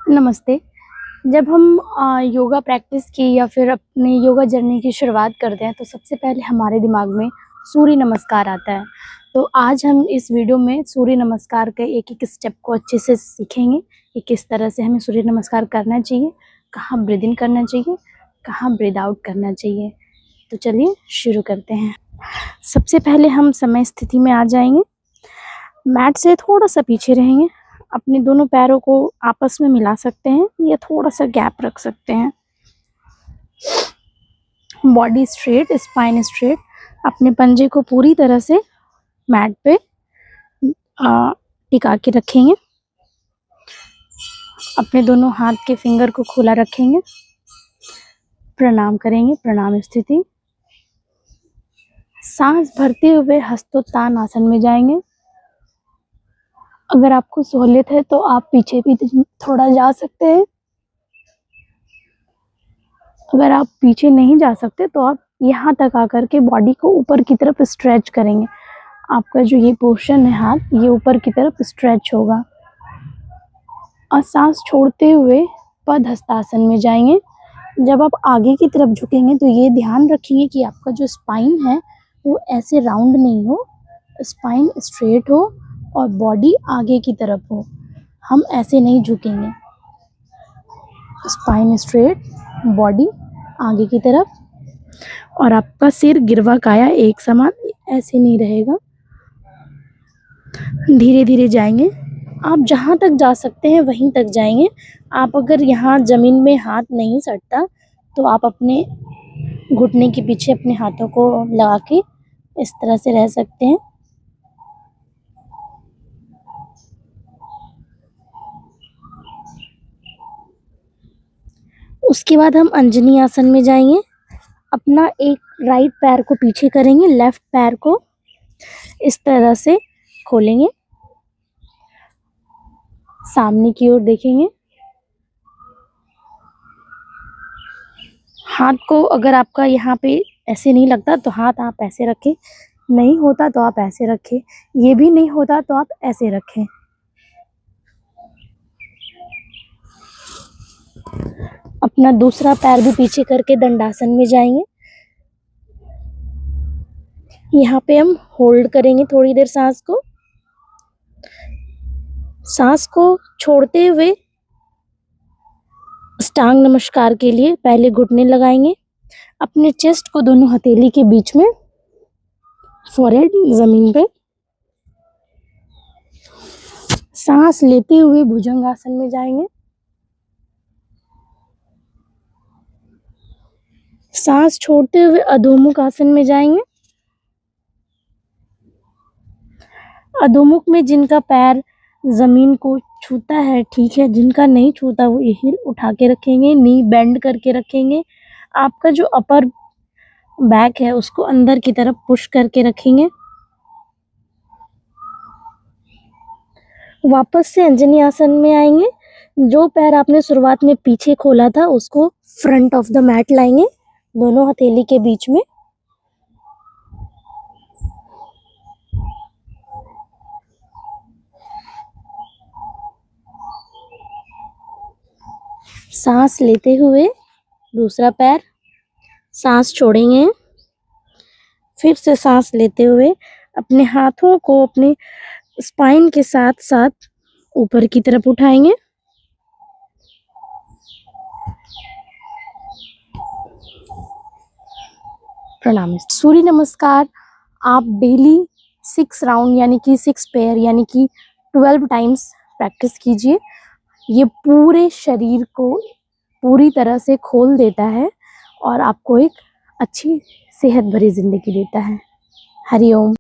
नमस्ते। जब हम योगा प्रैक्टिस की या फिर अपनी योगा जर्नी की शुरुआत करते हैं तो सबसे पहले हमारे दिमाग में सूर्य नमस्कार आता है। तो आज हम इस वीडियो में सूर्य नमस्कार के एक-एक स्टेप को अच्छे से सीखेंगे कि किस तरह से हमें सूर्य नमस्कार करना चाहिए, कहाँ ब्रीथ इन करना चाहिए, कहाँ ब्रीथ आउट करना चाहिए। तो चलिए शुरू करते हैं। सबसे पहले हम समय स्थिति में आ जाएँगे। मैट से थोड़ा-सा पीछे रहेंगे। अपने दोनों पैरों को आपस में मिला सकते हैं या थोड़ा-सा गैप रख सकते हैं। Body straight, spine straight. अपने पंजे को पूरी तरह से मैट पे टिका के रखेंगे। अपने दोनों हाथ के फिंगर को खुला रखेंगे। प्रणाम करेंगे, प्रणाम स्थिति। सांस भरते हुए हस्तोत्तान आसन में जाएंगे। अगर आपको सहूलियत है तो आप पीछे भी थोड़ा जा सकते हैं। अगर आप पीछे नहीं जा सकते तो आप यहाँ तक आकर के बॉडी को ऊपर की तरफ स्ट्रेच करेंगे। आपका जो ये पोर्शन है हाथ, ये ऊपर की तरफ स्ट्रेच होगा। और सांस छोड़ते हुए पद हस्तासन में जाएंगे। जब आप आगे की तरफ झुकेंगे तो ये ध्यान रखिए कि आपका जो स्पाइन है वो ऐसे राउंड नहीं हो, स्पाइन स्ट्रेट हो और बॉडी आगे की तरफ हो। हम ऐसे नहीं झुकेंगे। स्पाइन स्ट्रेट, बॉडी आगे की तरफ और आपका सिर गिरवा काया एक समान ऐसे नहीं रहेगा। धीरे धीरे जाएंगे। आप जहाँ तक जा सकते हैं वहीं तक जाएंगे। आप अगर यहाँ ज़मीन में हाथ नहीं सटता तो आप अपने घुटने के पीछे अपने हाथों को लगा के इस तरह से रह सकते हैं। उसके बाद हम अंजनी आसन में जाएंगे। अपना एक राइट पैर को पीछे करेंगे, लेफ्ट पैर को इस तरह से खोलेंगे, सामने की ओर देखेंगे। हाथ को अगर आपका यहाँ पे ऐसे नहीं लगता तो हाथ आप ऐसे रखें, नहीं होता तो आप ऐसे रखें, ये भी नहीं होता तो आप ऐसे रखें। अपना दूसरा पैर भी पीछे करके दंडासन में जाएंगे। यहाँ पे हम होल्ड करेंगे थोड़ी देर सांस को। सांस को छोड़ते हुए अष्टांग नमस्कार के लिए पहले घुटने लगाएंगे। अपने चेस्ट को दोनों हथेली के बीच में, फोरहेड जमीन पे। सांस लेते हुए भुजंगासन में जाएंगे। सांस छोड़ते हुए अधोमुख आसन में जाएंगे। अधोमुख में जिनका पैर जमीन को छूता है ठीक है, जिनका नहीं छूता वो हील उठा के रखेंगे, नी बेंड करके रखेंगे। आपका जो अपर बैक है उसको अंदर की तरफ पुश करके रखेंगे। वापस से अंजनी आसन में आएंगे। जो पैर आपने शुरुआत में पीछे खोला था उसको फ्रंट ऑफ द मैट लाएंगे, दोनों हथेली के बीच में। सांस लेते हुए दूसरा पैर, सांस छोड़ेंगे, फिर से सांस लेते हुए अपने हाथों को अपने स्पाइन के साथ साथ ऊपर की तरफ उठाएंगे। प्रणाम। सूर्य नमस्कार आप डेली 6 राउंड यानी कि 6 पेयर यानी कि 12 टाइम्स प्रैक्टिस कीजिए। ये पूरे शरीर को पूरी तरह से खोल देता है और आपको एक अच्छी सेहत भरी जिंदगी देता है। हरि ओम।